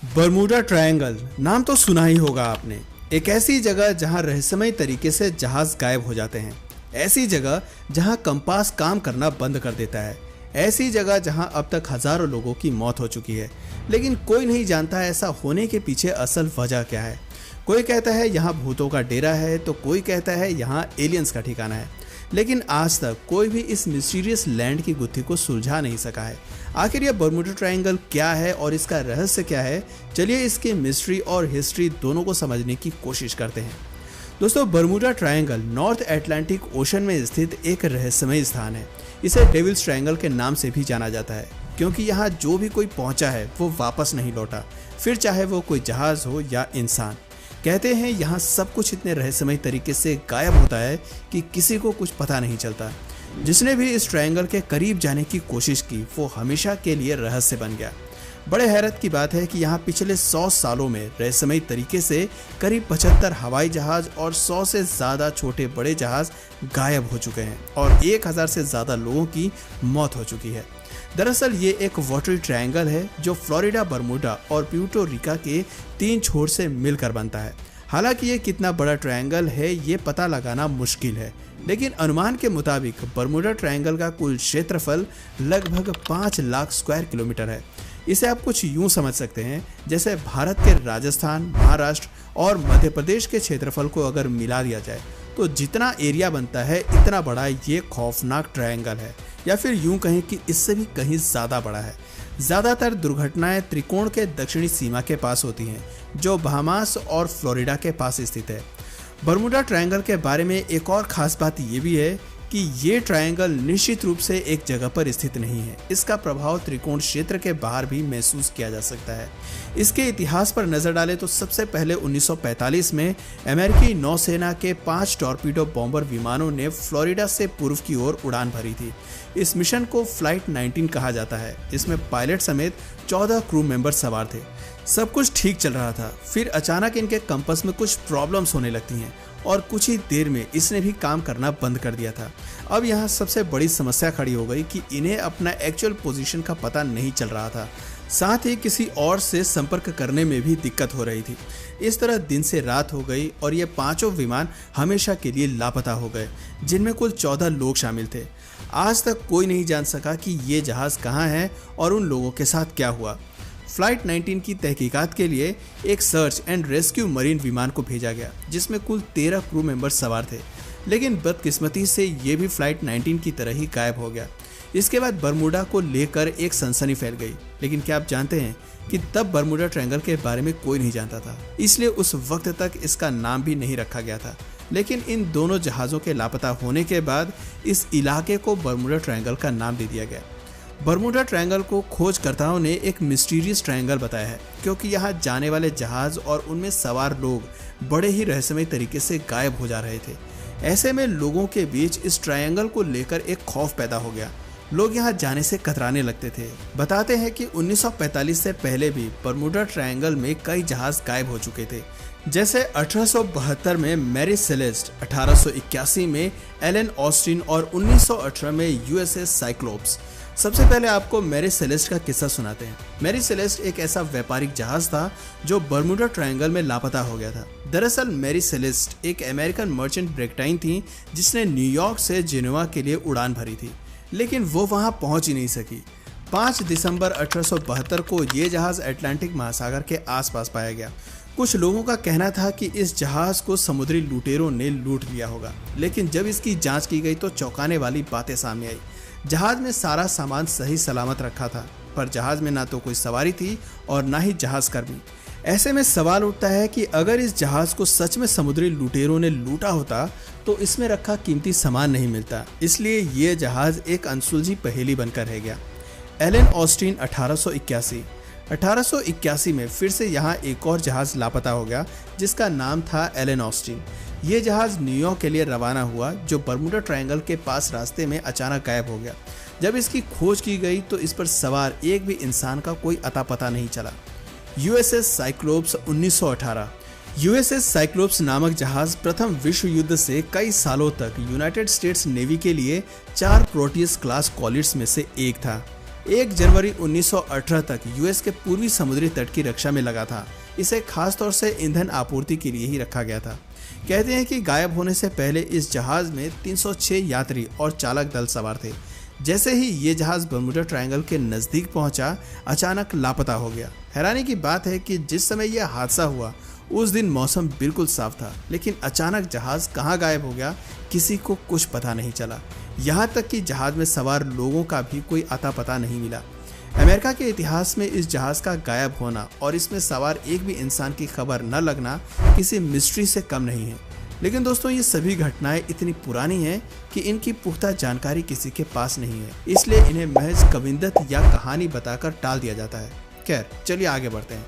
Bermuda triangle नाम तो सुना ही होगा आपने। एक ऐसी जगह जहां रहस्यमय तरीके से जहाज गायब हो जाते हैं, ऐसी जगह जहां कंपास काम करना बंद कर देता है, ऐसी जगह जहां अब तक हजारों लोगों की मौत हो चुकी है, लेकिन कोई नहीं जानता ऐसा होने के पीछे असल वजह क्या है। कोई कहता है यहाँ भूतों का डेरा है, तो कोई कहता है यहाँ एलियंस का ठिकाना है, लेकिन आज तक कोई भी इस मिस्टीरियस लैंड की गुत्थी को सुलझा नहीं सका है। आखिर यह बरमूडा ट्रायंगल क्या है और इसका रहस्य क्या है, चलिए इसकी मिस्ट्री और हिस्ट्री दोनों को समझने की कोशिश करते हैं। दोस्तों, Bermuda triangle north Atlantic ocean में स्थित एक रहस्यमय स्थान है। इसे डेविल्स ट्रायंगल के नाम से भी जाना जाता है, क्योंकि यहाँ जो भी कोई पहुंचा है वो वापस नहीं लौटा, फिर चाहे वो कोई जहाज हो या इंसान। कहते हैं यहाँ सब कुछ इतने रहस्यमय तरीके से गायब होता है कि किसी को कुछ पता नहीं चलता। जिसने भी इस ट्रायंगल के करीब जाने की कोशिश की वो हमेशा के लिए रहस्य बन गया। बड़े हैरत की बात है कि यहाँ पिछले 100 सालों में रहस्यमय तरीके से करीब 75 हवाई जहाज और 100 से ज़्यादा छोटे बड़े जहाज गायब हो चुके हैं और 1000 से ज़्यादा लोगों की मौत हो चुकी है। दरअसल ये एक वाटरी ट्रायंगल है जो फ्लोरिडा, बरमूडा और प्यूर्टो रिका के 3 छोर से मिलकर बनता है। हालांकि ये कितना बड़ा ट्रायंगल है ये पता लगाना मुश्किल है, लेकिन अनुमान के मुताबिक बरमूडा ट्रायंगल का कुल क्षेत्रफल लगभग 5 लाख स्क्वायर किलोमीटर है। इसे आप कुछ यूं समझ सकते हैं जैसे भारत के राजस्थान, महाराष्ट्र और मध्य प्रदेश के क्षेत्रफल को अगर मिला दिया जाए तो जितना एरिया बनता है इतना बड़ा ये खौफनाक ट्रायंगल है, या फिर यूं कहें कि इससे भी कहीं ज़्यादा बड़ा है। ज़्यादातर दुर्घटनाएं त्रिकोण के दक्षिणी सीमा के पास होती हैं, जो बहामास और फ्लोरिडा के पास स्थित है। बरमूडा ट्रायंगल के बारे में एक और ख़ास बात ये भी है कि ये ट्रायंगल निश्चित रूप से एक जगह पर स्थित नहीं है। इसका प्रभाव त्रिकोण क्षेत्र के बाहर भी महसूस किया जा सकता है। इसके इतिहास पर नजर डालें तो सबसे पहले 1945 में अमेरिकी नौसेना के 5 टॉर्पीडो बॉम्बर विमानों ने फ्लोरिडा से पूर्व की ओर उड़ान भरी थी। इस मिशन को फ्लाइट 19 कहा जाता है। इसमें पायलट समेत 14 क्रू मेंबर सवार थे। सब कुछ ठीक चल रहा था, फिर अचानक इनके कंपास में कुछ प्रॉब्लम्स होने लगती हैं और कुछ ही देर में इसने भी काम करना बंद कर दिया था। अब यहाँ सबसे बड़ी समस्या खड़ी हो गई कि इन्हें अपना एक्चुअल पोजीशन का पता नहीं चल रहा था, साथ ही किसी और से संपर्क करने में भी दिक्कत हो रही थी। इस तरह दिन से रात हो गई और ये 5 विमान हमेशा के लिए लापता हो गए, जिनमें कुल 14 लोग शामिल थे। आज तक कोई नहीं जान सका कि ये जहाज कहाँ है और उन लोगों के साथ क्या हुआ। फ्लाइट 19 की तहकीकात के लिए एक सर्च एंड रेस्क्यू मरीन विमान को भेजा गया, जिसमें कुल 13 क्रू मेंबर सवार थे, लेकिन बदकिस्मती से ये भी फ्लाइट 19 की तरह ही गायब हो गया। इसके बाद बरमूडा को लेकर एक सनसनी फैल गई, लेकिन क्या आप जानते हैं कि तब बरमूडा ट्रायंगल के बारे में कोई नहीं जानता था, इसलिए उस वक्त तक इसका नाम भी नहीं रखा गया था। लेकिन इन दोनों जहाज़ों के लापता होने के बाद इस इलाके को बरमूडा ट्रायंगल का नाम दे दिया गया। बरमूडा ट्रायंगल को खोजकर्ताओं ने एक मिस्टीरियस ट्रायंगल बताया है, क्योंकि यहाँ जाने वाले जहाज और उनमें सवार लोग बड़े ही रहस्यमय तरीके से गायब हो जा रहे थे। ऐसे में लोगों के बीच इस ट्रायंगल को लेकर एक खौफ पैदा हो गया। लोग यहाँ जाने से कतराने लगते थे। बताते हैं कि 1945 से पहले भी बरमूडा ट्रायंगल में कई जहाज गायब हो चुके थे, जैसे 1872 में मैरी सेलेस्ट, 1881 में एलन ऑस्टिन और 1918 में यूएसएस साइक्लोप्स। सबसे पहले आपको मैरी सेलेस्ट का किस्सा सुनाते हैं। मैरी सेलेस्ट एक ऐसा व्यापारिक जहाज था जो बरमूडा ट्रायंगल में लापता हो गया था। दरअसल मैरी सेलेस्ट एक अमेरिकन मर्चेंट ब्रिटाइन थी जिसने न्यूयॉर्क से जिनेवा के लिए उड़ान भरी थी, लेकिन वो वहां पहुंच ही नहीं सकी। 5 दिसंबर 1872 को ये जहाज अटलांटिक महासागर के आसपास पाया गया। कुछ लोगों का कहना था कि इस जहाज को समुद्री लुटेरों ने लूट लिया होगा, लेकिन जब इसकी जांच की गई तो चौंकाने वाली बातें सामने आई। जहाज में सारा सामान सही सलामत रखा था, पर जहाज में ना तो कोई सवारी थी और ना ही जहाज कर्मी। ऐसे में सवाल उठता है कि अगर इस जहाज को सच में समुद्री लुटेरों ने लूटा होता तो इसमें रखा कीमती सामान नहीं मिलता, इसलिए ये जहाज एक अनसुलझी पहेली बनकर रह गया। एलन ऑस्टिन 1881 में फिर से यहाँ एक और जहाज लापता हो गया जिसका नाम था एलन ऑस्टिन। ये जहाज न्यूयॉर्क के लिए रवाना हुआ, जो बरमूडा ट्रायंगल के पास रास्ते में अचानक गायब हो गया। जब इसकी खोज की गई तो इस पर सवार एक भी इंसान का कोई अता पता नहीं चला। USS cyclops 1918। यूएसएस साइक्लोप्स नामक जहाज प्रथम विश्व युद्ध से कई सालों तक यूनाइटेड स्टेट्स नेवी के लिए 4 प्रोटियस क्लास कॉलिट्स में से एक था। 1 जनवरी 1918 तक यूएस के पूर्वी समुद्री तट की रक्षा में लगा था। इसे खास तौर से ईंधन आपूर्ति के लिए ही रखा गया था। कहते हैं कि गायब होने से पहले इस जहाज में 306 यात्री और चालक दल सवार थे। जैसे ही ये जहाज बर्मुडा ट्रायंगल के नजदीक पहुंचा, अचानक लापता हो गया। हैरानी की बात है कि जिस समय यह हादसा हुआ उस दिन मौसम बिल्कुल साफ था, लेकिन अचानक जहाज कहां गायब हो गया किसी को कुछ पता नहीं चला। यहां तक कि जहाज में सवार लोगों का भी कोई अता पता नहीं मिला। अमेरिका के इतिहास में इस जहाज का गायब होना और इसमें सवार एक भी इंसान की खबर न लगना किसी मिस्ट्री से कम नहीं है। लेकिन दोस्तों, ये सभी घटनाएं इतनी पुरानी हैं कि इनकी पुख्ता जानकारी किसी के पास नहीं है, इसलिए इन्हें महज कविंदत या कहानी बताकर टाल दिया जाता है। खैर, चलिए आगे बढ़ते हैं।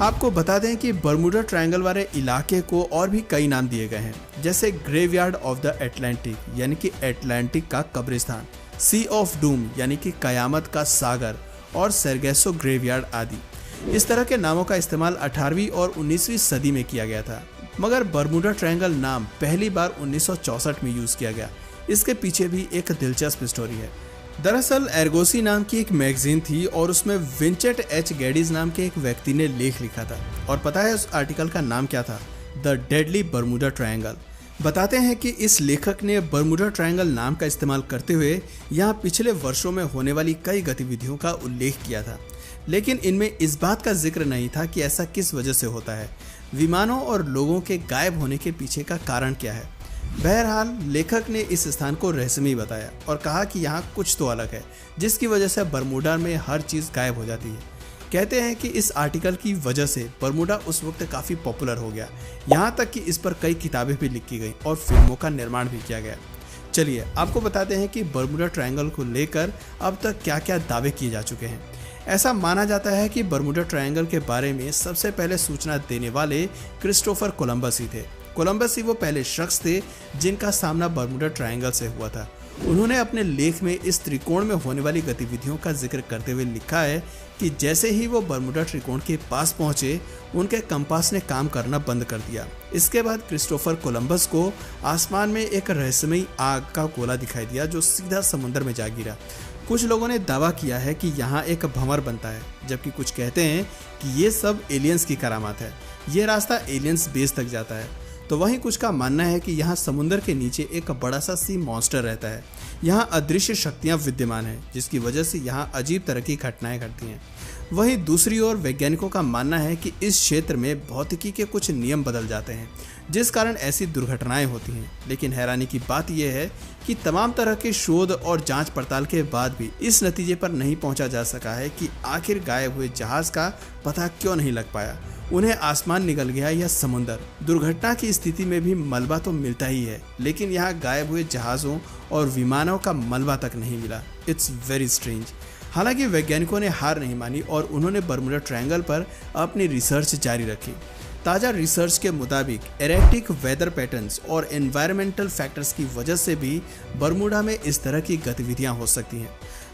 आपको बता दें कि बर्मुडा ट्रायंगल वाले इलाके को और भी कई नाम दिए गए हैं, जैसे ग्रेवयार्ड ऑफ द अटलांटिक यानी कि अटलांटिक का कब्रिस्तान, सी ऑफ डूम यानी कि कयामत का सागर और सरगेसो ग्रेवयार्ड आदि। इस तरह के नामों का इस्तेमाल 18वीं और 19वीं सदी में किया गया था, मगर बर्मुडा ट्रायंगल नाम पहली बार 1964 में यूज किया गया। इसके पीछे भी एक दिलचस्प स्टोरी है। दरअसल एर्गोसी नाम की एक मैगजीन थी और उसमें विंचेट एच गैडीज नाम के एक व्यक्ति ने लेख लिखा था। और पता है उस आर्टिकल का नाम क्या था? The deadly Bermuda triangle. बताते हैं कि इस लेखक ने बर्मुडा ट्रायंगल नाम का इस्तेमाल करते हुए यहाँ पिछले वर्षों में होने वाली कई गतिविधियों का उल्लेख किया था, लेकिन इनमें इस बात का जिक्र नहीं था कि ऐसा किस वजह से होता है, विमानों और लोगों के गायब होने के पीछे का कारण क्या है। बहरहाल लेखक ने इस स्थान को रहस्यमयी बताया और कहा कि यहाँ कुछ तो अलग है, जिसकी वजह से बर्मुडा में हर चीज़ गायब हो जाती है। कहते हैं कि इस आर्टिकल की वजह से बर्मुडा उस वक्त काफ़ी पॉपुलर हो गया, यहाँ तक कि इस पर कई किताबें भी लिखी गई और फिल्मों का निर्माण भी किया गया। चलिए आपको बताते हैं कि बर्मुडा ट्रायंगल को लेकर अब तक क्या क्या दावे किए जा चुके हैं। ऐसा माना जाता है कि बर्मुडा ट्रायंगल के बारे में सबसे पहले सूचना देने वाले क्रिस्टोफर कोलंबस ही थे। कोलंबस ही वो पहले शख्स थे जिनका सामना बर्मुडा ट्रायंगल से हुआ था। उन्होंने अपने लेख में इस त्रिकोण में होने वाली गतिविधियों का जिक्र करते हुए लिखा है कि जैसे ही वो बर्मुडा त्रिकोण के पास पहुंचे, उनके कंपास ने काम करना बंद कर दिया। इसके बाद क्रिस्टोफर कोलंबस को आसमान में एक रहस्यमयी आग का गोला दिखाई दिया जो सीधा समुद्र में जा गिरा। कुछ लोगों ने दावा किया है कि यहाँ एक भंवर बनता है, जबकि कुछ कहते हैं कि ये सब एलियंस की करामात है, ये रास्ता एलियंस बेस तक जाता है। तो वहीं कुछ का मानना है कि यहाँ समुद्र के नीचे एक बड़ा सा सी मॉन्स्टर रहता है। यहाँ अदृश्य शक्तियाँ विद्यमान हैं, जिसकी वजह से यहाँ अजीब तरह की घटनाएं घटती हैं। वहीं दूसरी ओर वैज्ञानिकों का मानना है कि इस क्षेत्र में भौतिकी के कुछ नियम बदल जाते हैं, जिस कारण ऐसी दुर्घटनाएं होती हैं। लेकिन हैरानी की बात यह है कि तमाम तरह के शोध और जांच पड़ताल के बाद भी इस नतीजे पर नहीं पहुंचा जा सका है कि आखिर गायब हुए जहाज का पता क्यों नहीं लग पाया। उन्हें आसमान निगल गया या समुद्र। दुर्घटना की स्थिति में भी मलबा तो मिलता ही है, लेकिन यहाँ गायब हुए जहाज़ों और विमानों का मलबा तक नहीं मिला। It's very strange. हालांकि वैज्ञानिकों ने हार नहीं मानी और उन्होंने बर्मुडा ट्रायंगल पर अपनी रिसर्च जारी रखी। ताज़ा रिसर्च के मुताबिक एरेक्टिक वेदर पैटर्न्स और एनवायरमेंटल फैक्टर्स की वजह से भी बर्मुडा में इस तरह की गतिविधियां हो सकती हैं।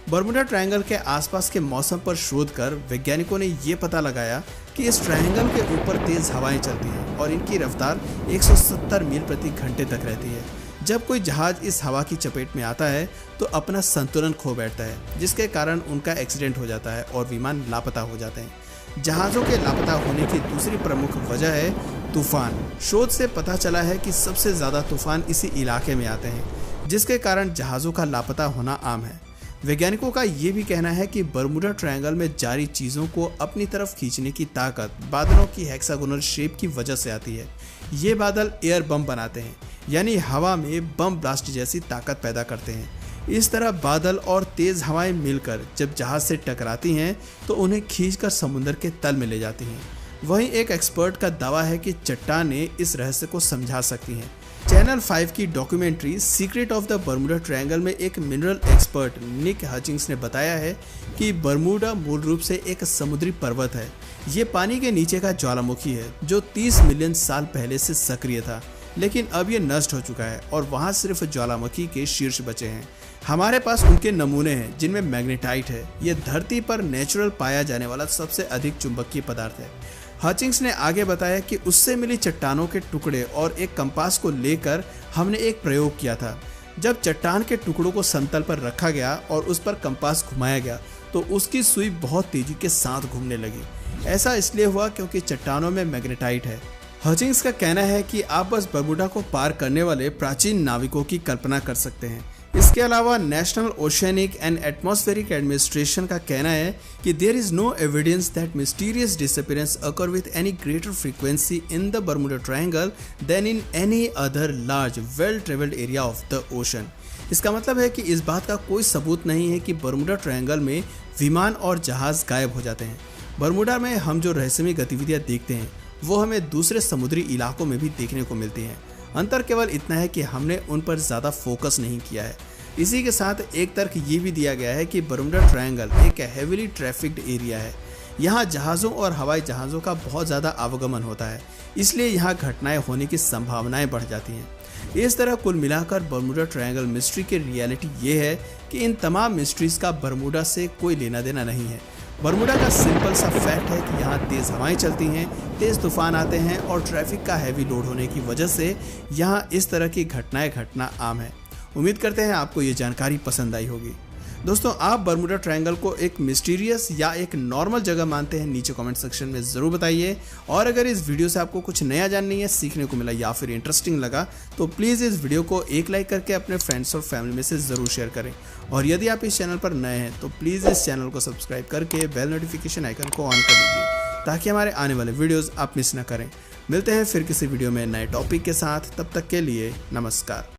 बर्मुडा ट्रायंगल के आसपास के मौसम पर शोध कर वैज्ञानिकों ने ये पता लगाया कि इस ट्रायंगल के ऊपर तेज हवाएं चलती हैं और इनकी रफ्तार 170 मील प्रति घंटे तक रहती है। जब कोई जहाज इस हवा की चपेट में आता है तो अपना संतुलन खो बैठता है, जिसके कारण उनका एक्सीडेंट हो जाता है और विमान लापता हो जाते हैं। जहाज़ों के लापता होने की दूसरी प्रमुख वजह है तूफान। शोध से पता चला है कि सबसे ज़्यादा तूफान इसी इलाके में आते हैं, जिसके कारण जहाज़ों का लापता होना आम है। वैज्ञानिकों का ये भी कहना है कि बर्मुडा ट्रायंगल में जारी चीज़ों को अपनी तरफ खींचने की ताकत बादलों की हेक्सागोनल शेप की वजह से आती है। ये बादल एयर बम बनाते हैं, यानी हवा में बम ब्लास्ट जैसी ताकत पैदा करते हैं। इस तरह बादल और तेज़ हवाएं मिलकर जब जहाज से टकराती हैं तो उन्हें खींचकर समुद्र के तल में ले जाती हैं। वहीं एक एक्सपर्ट का दावा है कि चट्टानें इस रहस्य को समझा सकती हैं। चैनल 5 की documentary secret of the Bermuda triangle में एक मिनरल एक्सपर्ट निक हचिंग्स ने बताया है कि बर्मुडा मूल रूप से एक समुद्री पर्वत है। ये पानी के नीचे का ज्वालामुखी है जो 30 मिलियन साल पहले से सक्रिय था, लेकिन अब ये नष्ट हो चुका है और वहाँ सिर्फ ज्वालामुखी के शीर्ष बचे हैं। हमारे पास उनके नमूने हैं जिनमें मैग्नेटाइट है। ये धरती पर नेचुरल पाया जाने वाला सबसे अधिक चुंबकीय पदार्थ है। हचिंग्स ने आगे बताया कि उससे मिली चट्टानों के टुकड़े और एक कंपास को लेकर हमने एक प्रयोग किया था। जब चट्टान के टुकड़ों को समतल पर रखा गया और उस पर कंपास घुमाया गया तो उसकी सुई बहुत तेजी के साथ घूमने लगी। ऐसा इसलिए हुआ क्योंकि चट्टानों में मैग्नेटाइट है। हचिंग्स का कहना है कि आप बस बर्मुडा को पार करने वाले प्राचीन नाविकों की कल्पना कर सकते हैं। इसके अलावा National Oceanic and Atmospheric Administration का कहना है कि there is no evidence that mysterious disappearance occur with any greater frequency in the Bermuda Triangle than in any other large well travelled area of the ocean. इसका मतलब है कि इस बात का कोई सबूत नहीं है कि बर्मुडा ट्रायंगल में विमान और जहाज गायब हो जाते हैं। बर्मुडा में हम जो रहस्यमय गतिविधियां देखते हैं वो हमें दूसरे समुद्री इलाकों में भी देखने को मिलती हैं। अंतर केवल इतना है कि हमने उन पर ज़्यादा फोकस नहीं किया है। इसी के साथ एक तर्क ये भी दिया गया है कि बर्मुडा ट्रायंगल एक हेविली ट्रैफिक्ड एरिया है। यहाँ जहाज़ों और हवाई जहाज़ों का बहुत ज़्यादा आवागमन होता है, इसलिए यहाँ घटनाएं होने की संभावनाएं बढ़ जाती हैं। इस तरह कुल मिलाकर बर्मुडा ट्रायंगल मिस्ट्री की रियलिटी ये है कि इन तमाम मिस्ट्रीज़ का बर्मुडा से कोई लेना देना नहीं है। बर्मुडा का सिंपल सा फैक्ट है कि यहाँ तेज़ हवाएं चलती हैं, तेज़ तूफान आते हैं और ट्रैफिक का हैवी लोड होने की वजह से यहाँ इस तरह की घटनाएं घटना आम है। उम्मीद करते हैं आपको ये जानकारी पसंद आई होगी। दोस्तों, आप बर्मुडा ट्रायंगल को एक मिस्टीरियस या एक नॉर्मल जगह मानते हैं? नीचे कमेंट सेक्शन में ज़रूर बताइए। और अगर इस वीडियो से आपको कुछ नया जानने या सीखने को मिला या फिर इंटरेस्टिंग लगा तो प्लीज़ इस वीडियो को एक लाइक करके अपने फ्रेंड्स और फैमिली में से ज़रूर शेयर करें। और यदि आप इस चैनल पर नए हैं तो प्लीज़ इस चैनल को सब्सक्राइब करके बेल नोटिफिकेशन आइकन को ऑन कर लीजिए ताकि हमारे आने वाले वीडियोज़ आप मिस ना करें। मिलते हैं फिर किसी वीडियो में नए टॉपिक के साथ, तब तक के लिए नमस्कार।